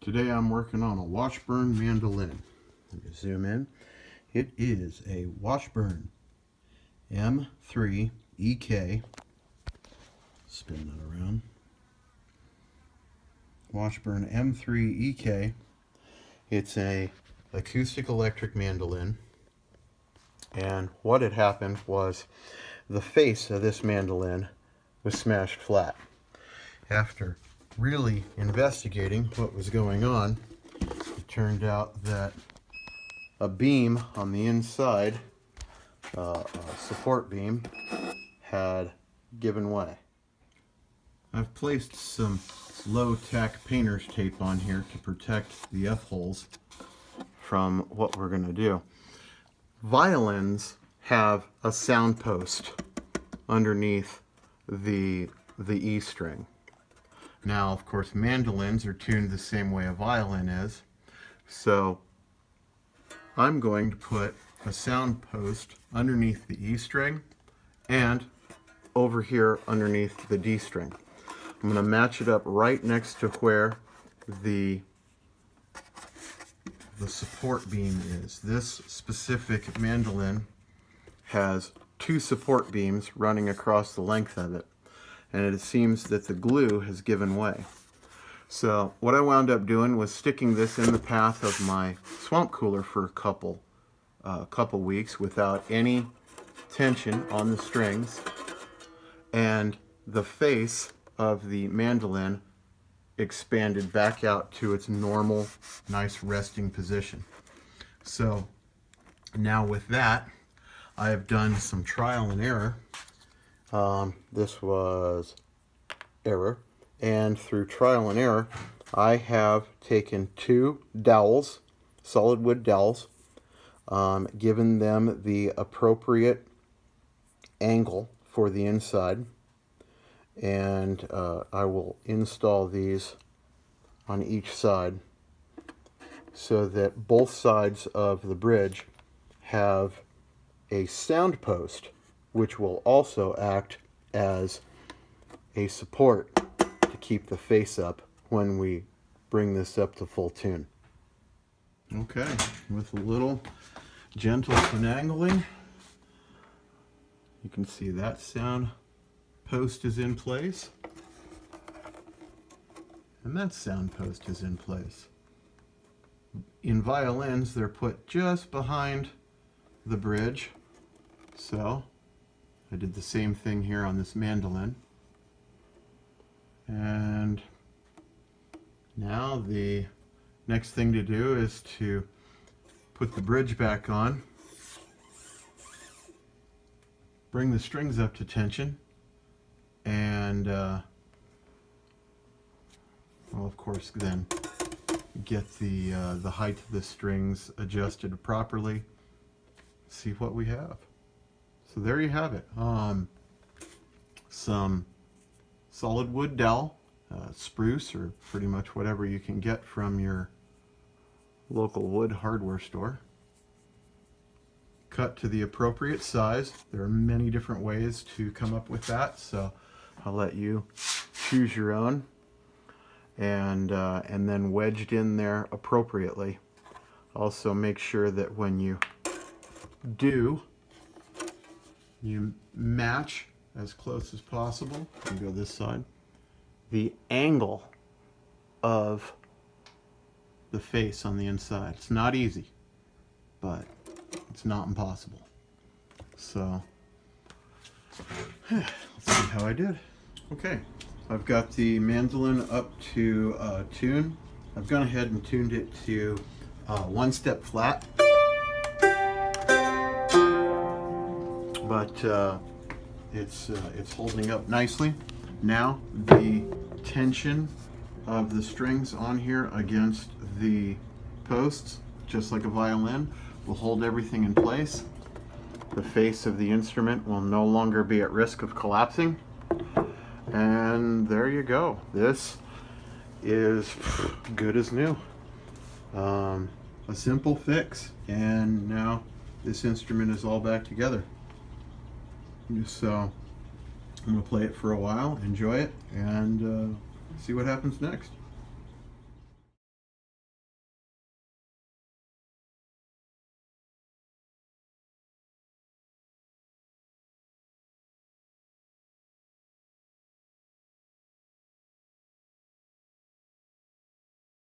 Today I'm working on a Washburn mandolin. Let me zoom in. It is a Washburn M3 EK. Spin that around. Washburn M3 EK. It's a acoustic electric mandolin. And what had happened was the face of this mandolin was smashed flat. After really investigating what was going on, it turned out that a beam on the inside, a support beam, had given way. I've placed some low-tack painter's tape on here to protect the F-holes from what we're going to do. Violins have a sound post underneath the E string. Now, of course, mandolins are tuned the same way a violin is, so I'm going to put a sound post underneath the E string and over here underneath the D string. I'm going to match it up right next to where the support beam is. This specific mandolin has two support beams running across the length of it, and it seems that the glue has given way. So what I wound up doing was sticking this in the path of my swamp cooler for a couple weeks without any tension on the strings, and the face of the mandolin expanded back out to its normal, nice resting position. So now with that, I have done some trial and error. This was error, and through trial and error, I have taken two dowels, solid wood dowels, given them the appropriate angle for the inside, and I will install these on each side so that both sides of the bridge have a sound post, which will also act as a support to keep the face up when we bring this up to full tune. Okay, with a little gentle finagling, you can see that sound post is in place, and that sound post is in place. In violins, they're put just behind the bridge, so I did the same thing here on this mandolin. And now the next thing to do is to put the bridge back on, bring the strings up to tension, and well, of course, then get the height of the strings adjusted properly. See what we have. So there you have it. Some solid wood dowel, spruce, or pretty much whatever you can get from your local wood hardware store. Cut to the appropriate size. There are many different ways to come up with that, so I'll let you choose your own. And then wedged in there appropriately. Also make sure that when you do, you match as close as possible. You go this side. The angle of the face on the inside. It's not easy, but it's not impossible. So let's see how I did. Okay, I've got the mandolin up to tune. I've gone ahead and tuned it to 1 step flat. But it's holding up nicely. Now the tension of the strings on here against the posts, just like a violin, will hold everything in place. The face of the instrument will no longer be at risk of collapsing. And there you go. This is good as new. A simple fix, and now this instrument is all back together. So I'm going to play it for a while, enjoy it, and see what happens next.